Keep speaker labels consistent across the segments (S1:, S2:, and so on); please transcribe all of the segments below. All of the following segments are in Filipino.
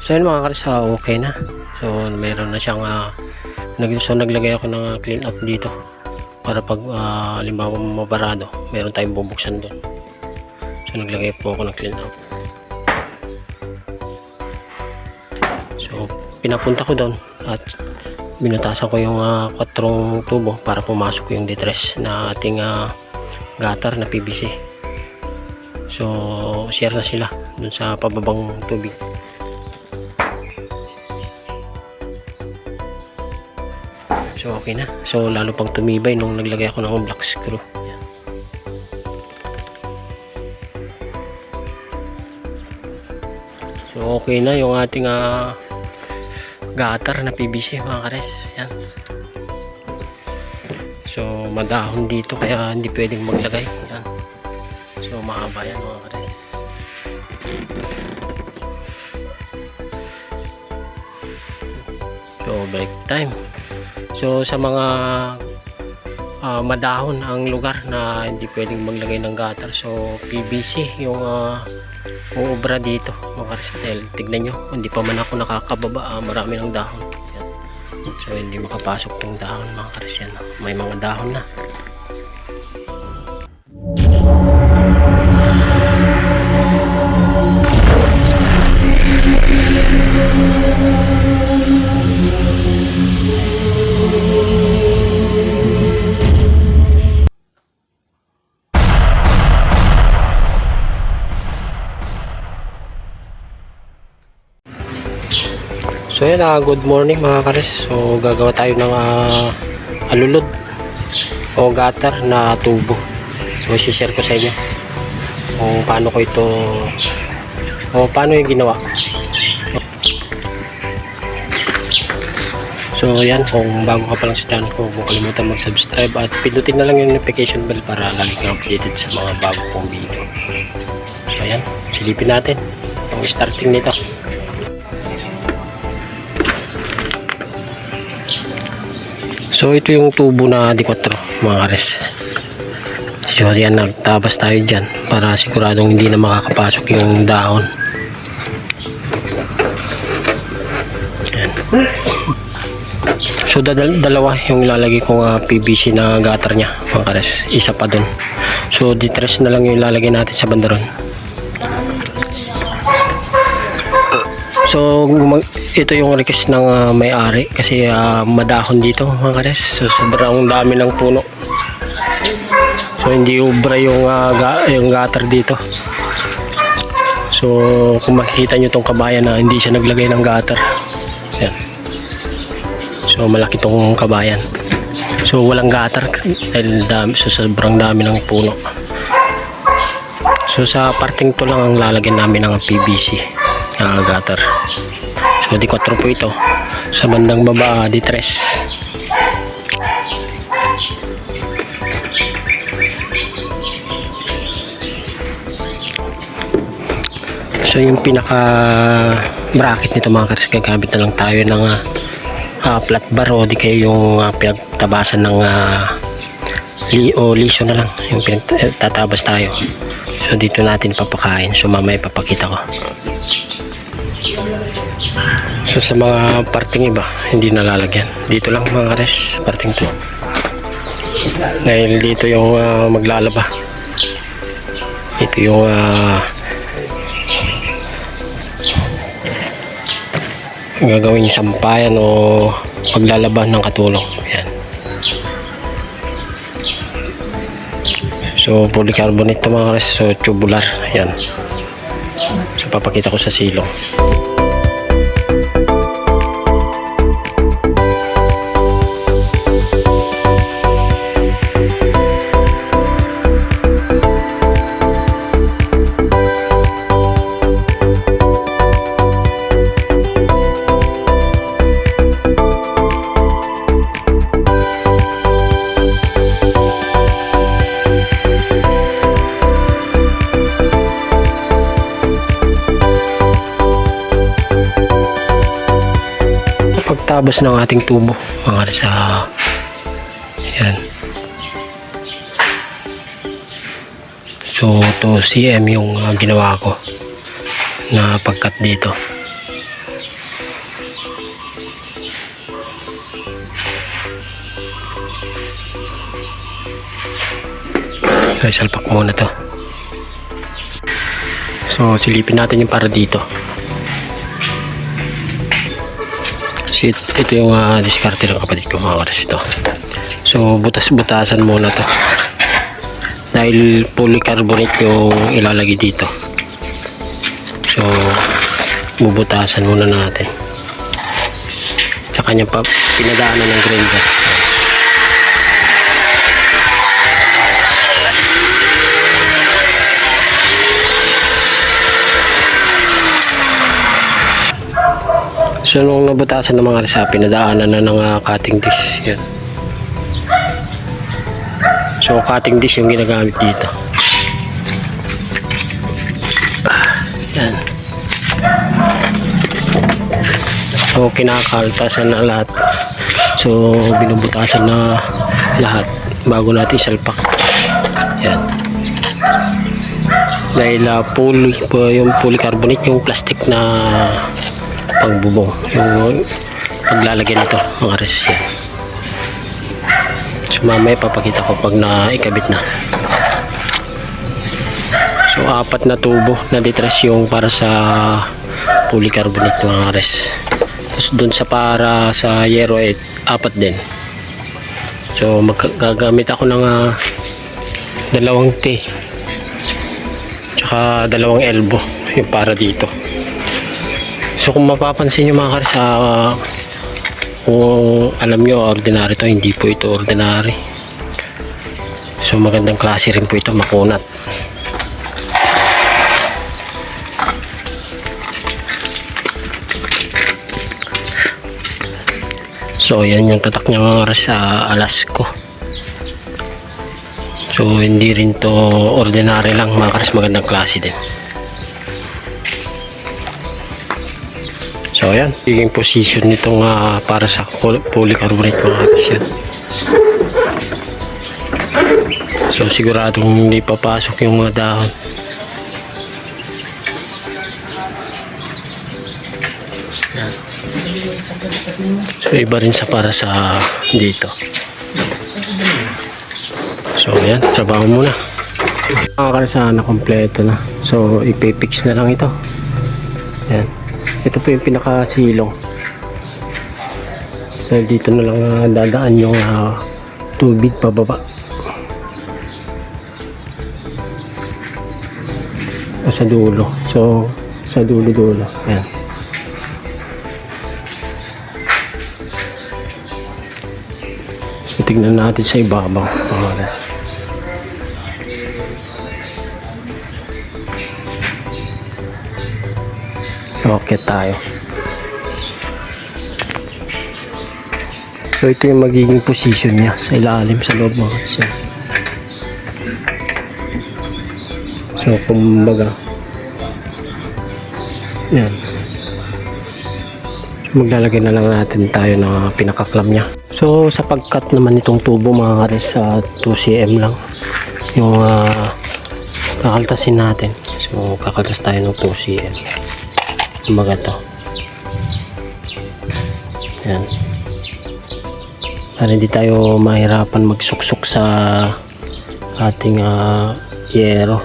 S1: So yun mga kares, okay na. So meron na siyang naglagay ako ng clean out dito para pag halimbawa mabarado, meron tayong bubuksan doon. So naglagay po ako ng clean out. So pinapunta ko doon at binutasan ko yung 4 tubo para pumasok yung detress na ating gutter na PVC. So share na sila dun sa pababang tubig. So okay na. So lalo pang tumibay nung naglagay ako ng black screw. Yan. So okay na yung ating gutter na PVC mga kares. Yan. So madahon dito kaya hindi pwedeng maglagay. Yan. So mahaba yan mga kares. So break time. So sa mga madahon ang lugar na hindi pwedeng maglagay ng gutter, so PVC yung uubra dito mga kares. Tignan nyo, hindi pa man ako nakakababa, marami ng dahon. Yan. So hindi makapasok yung dahon mga kares. Yan, may mga dahon na. So yan, good morning mga kares. So gagawa tayo ng alulod o gutter na tubo. So i-share ko sa inyo kung paano ko ito o paano yung ginawa. So yan, kung bago ka pa lang sa channel ko, huwag kalimutan mag-subscribe at pindutin na lang yung notification bell para lagi kang updated sa mga bago kong video. So yan, silipin natin ang starting nito. So ito yung tubo na D4 mga kares. So yan, nagtabas tayo dyan para siguradong hindi na makakapasok yung dahon. Yan. So dalawa yung ilalagay kong PVC na gutter nya mga kares. Isa pa dun. So detress na lang yung ilalagay natin sa bandaron. So ito yung request ng may-ari kasi madahon dito mga kares. So sobrang dami ng puno. So hindi ubra yung gutter dito. So kung makikita nyo tong kabayan na hindi siya naglagay ng gutter. Yan. So malaki tong kabayan. So walang gutter dahil sobrang dami ng puno. So sa parting to lang ang lalagyan namin ng PVC gutter. So D4 po ito. Sa bandang baba D3. So yung pinaka bracket nito mga kares, gagamit na lang tayo ng flat bar o di kayo yung pinagtabasan ng liso na lang yung pinagtatabas tayo. So dito natin papakain. So mamaya papakita ko. So sa mga parting iba hindi nalalagyan, dito lang mga kares sa parting to dahil dito yung maglalaba. Ito yung gagawin sampayan o paglalaban ng katulong. Yan. So polycarbonate to mga kares. So tubular. Yan. So papakita ko sa silong. Pagtabas ng ating tubo mga sa yan. So 2 cm yung ginawa ko na pagkat dito. Okay, salpak muna to. So silipin natin yung para dito. Kasi ito yung diskarte ng kapatid ko, mga kares, ito. So butas-butasan muna to. Dahil polycarbonate yung ilalagay dito. So bubutasan muna natin. Tsaka niya pa pinadaanan ng grinder. So nung nabutasan ng mga resa, pinadaanan na ng cutting disc. Yan. So cutting disc yung ginagamit dito. Yan. So kinakaltasan na lahat. So binubutasan na lahat bago natin isalpak. Yan. Dahil yung polycarbonate, yung plastic na pangbubong, yung paglalagyan nito, mga res. Yan. So mamaya papakita ko pag naikabit na. So 4 na tubo na litres yung para sa polycarbonate, mga res. Tapos dun sa para sa yero 4 din. So gagamit ako ng 2 T tsaka 2 elbow yung para dito. So kung mapapansin nyo, mga kares, kung alam nyo ordinary to, hindi po ito ordinary. So magandang klase rin po ito, makunat. So yan yung tatak niya, mga kares, sa alas ko. So hindi rin to ordinary lang, mga kares, magandang klase din. So ayan, yung position nitong para sa polycarbonate, mga kares, yan. So siguradong hindi papasok yung mga dahon. Yan. So iba rin sa para sa dito. So ayan, trabaho muna. Mga kares, na kompleto na. So ipipix na lang ito. Yan. Ito po yung pinakasilong. So dito na lang dadaan yung tubig pababa. O sa dulo. So sa dulo-dulo. Ayan. So tignan natin sa ibabaw. Oras. Okay tayo. So ito yung magiging position niya sa ilalim, sa loob, mga kares. So kumbaga yan. So, maglalagay na lang natin tayo ng pinakaklam niya. So sa pagkat naman itong tubo, mga kares, sa 2 cm lang yung kakaltasin natin. So kakaltas tayo ng 2 cm. Kumbaga to. Yan. Para hindi tayo mahirapan magsuksok sa ating yero.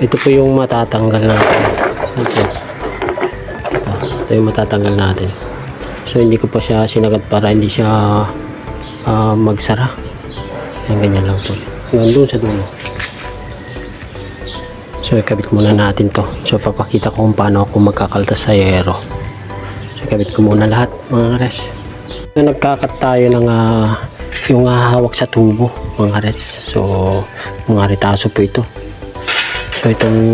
S1: Ito po yung matatanggal natin. Ito yung matatanggal natin. So hindi ko pa siya sinagat para hindi siya magsara. Yan, ganyan lang po. Nandun sa dulo. So ikabit muna natin to. So papakita ko kung paano ako magkakaltas sa yero. So ikabit ko muna lahat, mga kares. So nagkakat tayo ng yung hawak sa tubo, mga kares. So mga retaso po ito. So itong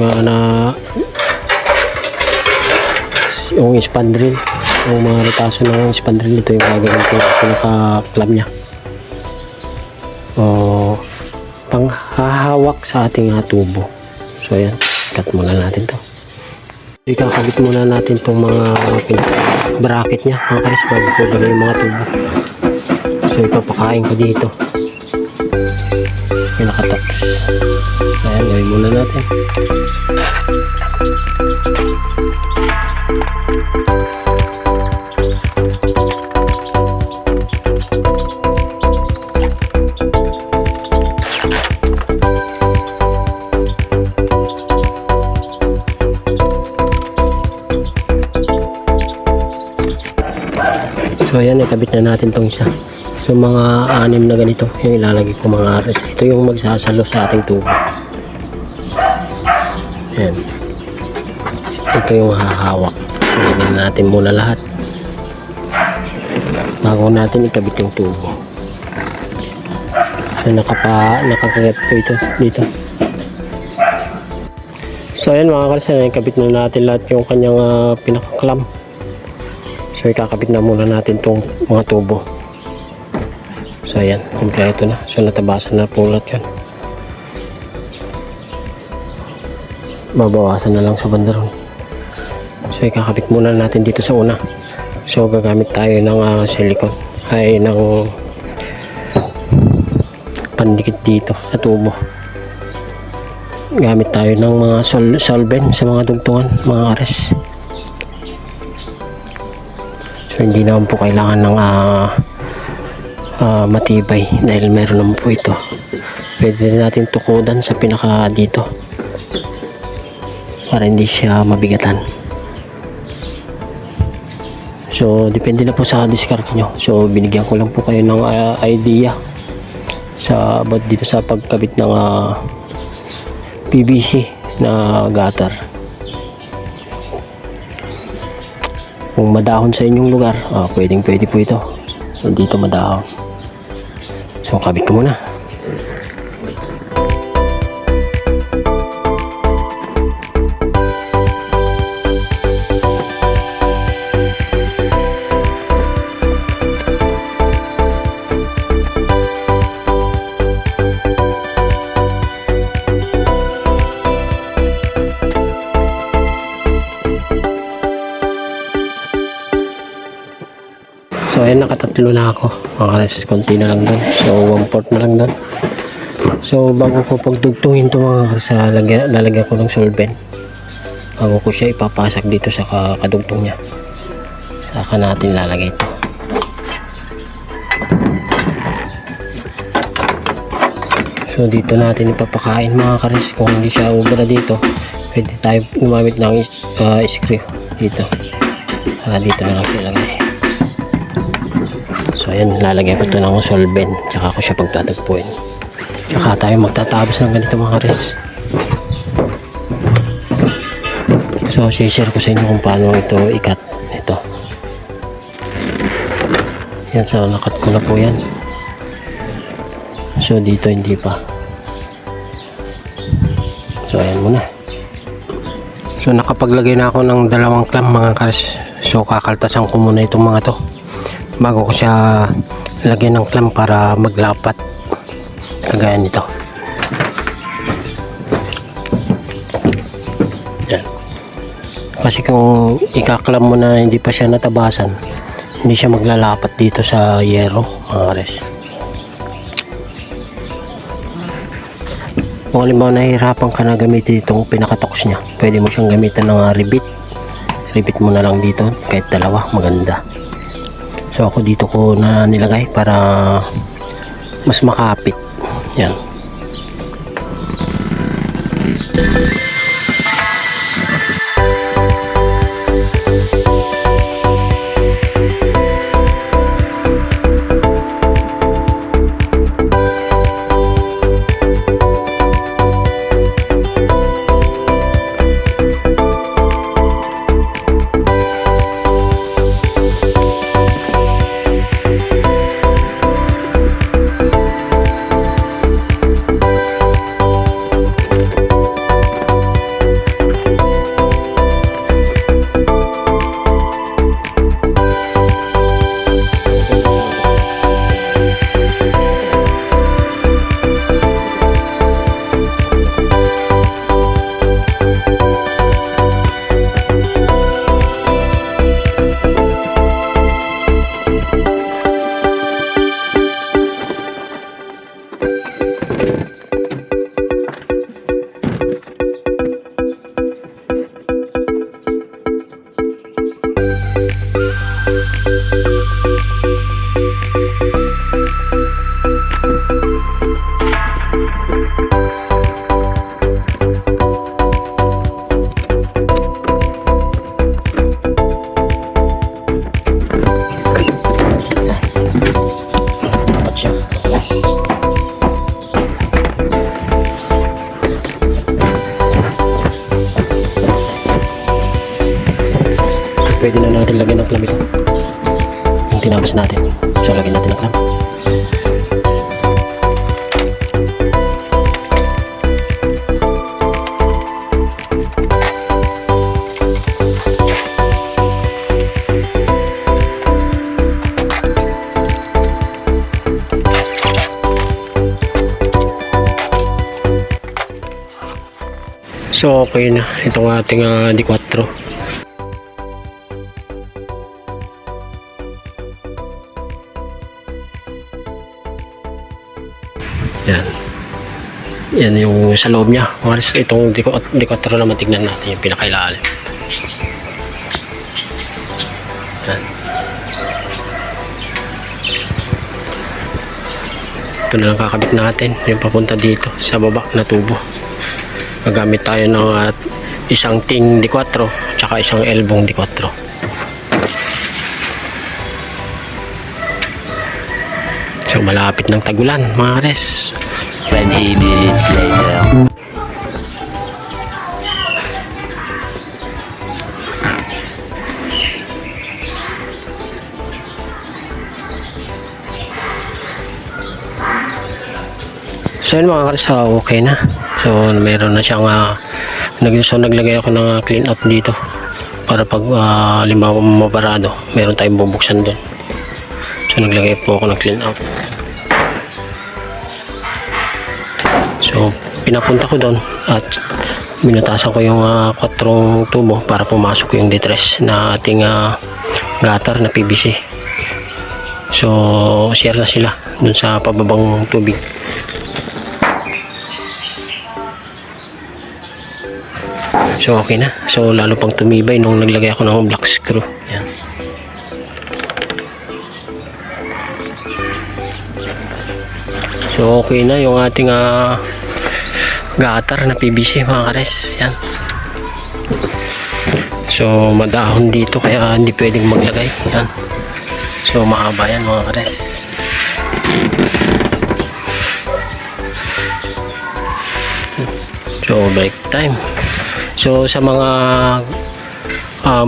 S1: yung spandrel, yung mga retaso ng spandrel, ito yung gagawin ko, pinaka-clamp nya. Pang hahawak sa ating tubo. So yan. cut muna natin to. Ikakabit muna natin itong mga bracket nya mga kares bago ko gawin yung mga tubo. So ipapakain ko dito yung nakatapos. Ayan, gawin muna natin. So ayan, ikabit na natin tong isa. So mga 6 na ganito yung ilalagay ko mga ares. Ito yung magsasalo sa ating tubo. Ayan. Ito yung hahawak. Ganyan natin muna lahat bago natin ikabit yung tubo. So nakakagat ko ito dito. So ayan mga kalsa, ikabit na natin lahat yung kanyang pinaka-clamp. So ikakabit na muna natin itong mga tubo. So ayan, kompleto na. So natabasan na po lahat yan. Babawasan na lang sa bandaron. So ikakabit muna natin dito sa una. So gagamit tayo ng silicone ay ng pandikit dito sa tubo. Gamit tayo ng mga solvent sa mga dugtungan, mga ares. So hindi naman po kailangan ng matibay dahil meron naman po ito. Pwede natin tukudan sa pinaka dito para hindi siya mabigatan. So depende na po sa discard nyo. So binigyan ko lang po kayo ng idea sa about dito sa pagkabit ng PVC na gutter. Kung madahon sa inyong lugar, pwede po ito. So, dito madahon. So kabit ko muna. So ayan, nakatatlo na ako mga kares, konti na lang doon. So 1/4 na lang doon. So bago ko pagdugtungin ito mga kares, lalagyan ko ng solvent bago ko siya ipapasak dito sa kadugtong nya. Saka natin lalagay ito. So dito natin ipapakain mga kares. Kung hindi siya ubra dito, pwede tayo gumamit ng screw dito. Saka dito na lang siya lagay. So ayan, lalagyan ko ito ng solvent, tsaka ko siya pagtatagpuin. Tsaka tayo magtatapos ng ganito mga kares. So share ko sa inyo kung paano ito ikat. Ito yan, so nakat ko na po yan. So dito hindi pa. So ayan muna. So nakapaglagay na ako ng 2 clamp mga kares. So kakaltasan ko muna itong mga to bago ko siya lagyan ng clamp para maglapat kagaya nito. Yan. Kasi kung ikaklam mo na hindi pa siya natabasan, hindi siya maglalapat dito sa yero mga kares. Kung halimbawa nahihirapan ka na gamitin itong pinakatoks nya, pwede mo siyang gamitan ng ribbit mo na lang dito, kahit 2, maganda. So ako dito ko na nilagay para mas makapit. Yan. pwede na natin lagyan ng clam ito. Yung tinapos natin. So lagyan natin ng clam. So okay na itong ating D4. Yan. Yan yung sa loob niya. Itong D4 naman tignan natin yung pinakailalim. Yan. Ito na lang kakabit natin yung papunta dito sa baba na tubo. Gagamit tayo ng isang ting D4 tsaka isang elbong D4. So malapit ng tagulan mga res.
S2: 20 minutes later.
S1: So yun mga kares, okay na. So meron na siyang naglagay ako ng clean out dito para pag limbawa mabarado, meron tayong bubuksan doon. So naglagay po ako ng clean out. So pinapunta ko doon at binutasan ko yung 4 tubo para pumasok yung detress na ating gutter na PVC. So share na sila doon sa pababang tubig. So okay na. So lalo pang tumibay nung naglagay ako ng black screw. Yan. So okay na yung ating gutter na PVC mga kares. Yan. So madahon dito kaya hindi pwedeng maglagay. Yan. So mahaba yan mga kares. So break time. So sa mga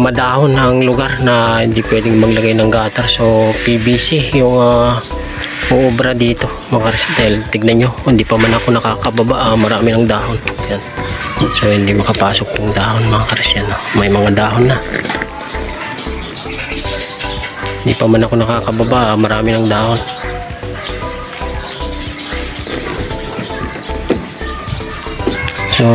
S1: madahon ng lugar na hindi pwedeng maglagay ng gutter, so PVC yung uubra dito mga kares. Tignan nyo, hindi pa man ako nakakababa, marami ng dahon. Yan. So hindi makapasok yung dahon mga kares. Yan, may mga dahon na. Hindi pa man ako nakakababa, marami ng dahon. So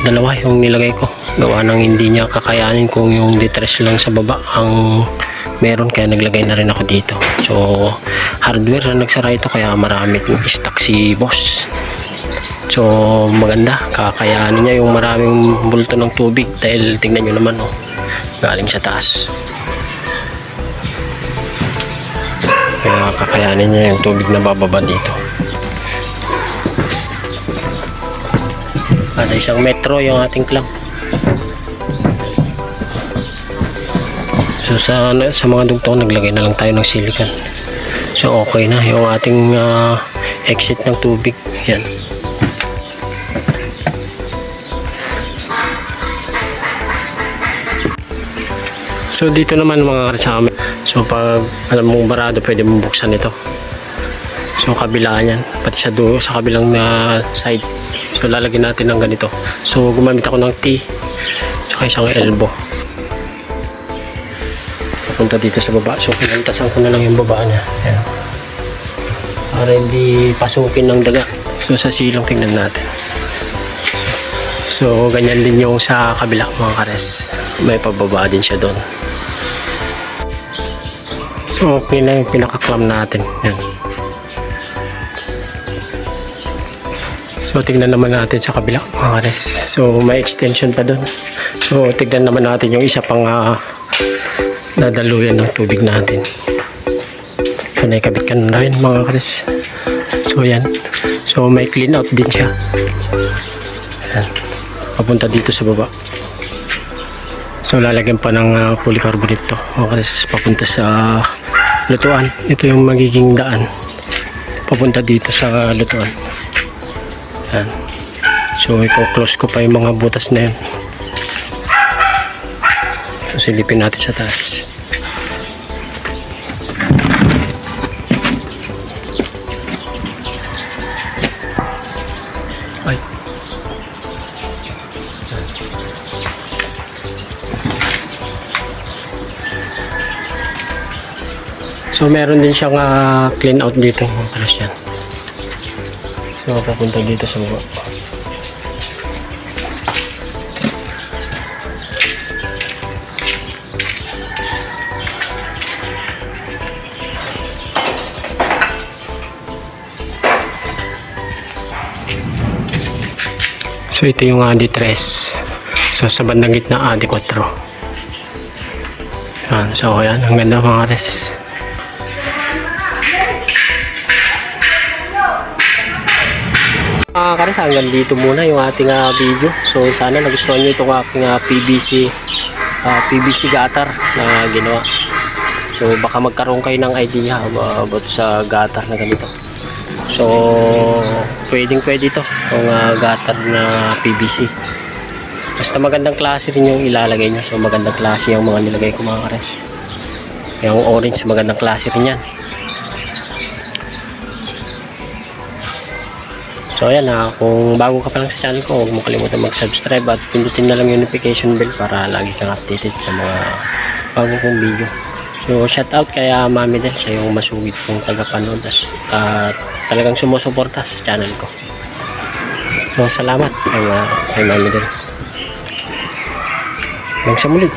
S1: dalawa yung nilagay ko, gawa ng hindi niya kakayanin kung yung detress lang sa baba ang meron, kaya naglagay na rin ako dito. So hardware na nagsara ito kaya marami stock si boss. So maganda, kakayanin niya yung maraming bulto ng tubig dahil tingnan nyo naman galing sa taas. Kaya kakayanin niya yung tubig na bababa dito. At 1 metro yung ating clamp. So sa mga dugtong naglagay na lang tayo ng silicone. So okay na yung ating exit ng tubig. Yan. So dito naman mga kasama. So pag alam mong barado, pwede mong buksan ito. So kabila niyan, pati sa dulo, sa kabilang side. So lalagyan natin ng ganito. So gumamit ako ng T tsaka isang elbow papunta dito sa baba. So pinantasan ko na lang yung baba niya. Ayan. Para hindi pasukin ng daga. So sa silong tingnan natin. So ganyan din yung sa kabila mga kares. May pababa din siya doon. So okay na yung pinaka-clamp natin. Yan. So tignan naman natin sa kabila mga kares. So may extension pa doon. So tignan naman natin yung isa pang dadaluyan ng tubig natin. So naikabit ka na rin mga kares. So yan. So may clean out din siya. Yan. Papunta dito sa baba. So lalagyan pa ng polycarbonate to mga kares, papunta sa lutuan. Ito yung magiging daan papunta dito sa lutuan. Yan. So i-close ko pa yung mga butas na yun. So So silipin natin sa taas. Ay. So meron din siyang clean out dito mga kares yan. So papunta dito sa baba. So ito yung D3. So sa bandang gitna D4. Yan. So ayan, ang ganda mga res. Mga kares, hanggang dito muna yung ating video. So sana nagustuhan nyo itong aking PVC gutter na ginawa. So baka magkaroon kayo ng idea about sa gutter na ganito. So pwede ito itong gutter na PVC. Basta magandang klase rin yung ilalagay nyo. So magandang klase yung mga nilagay ko mga kares. Yung orange magandang klase rin yan. So ayan, kung bago ka pa lang sa channel ko, huwag mo kalimutan mag-subscribe at pindutin na lang yung notification bell para lagi kang updated sa mga bago kong video. So shout out kay Mami Del, siya yung masugid kong tagapanood at talagang sumusuporta sa channel ko. So salamat kay Mami Del. Hanggang sa muli.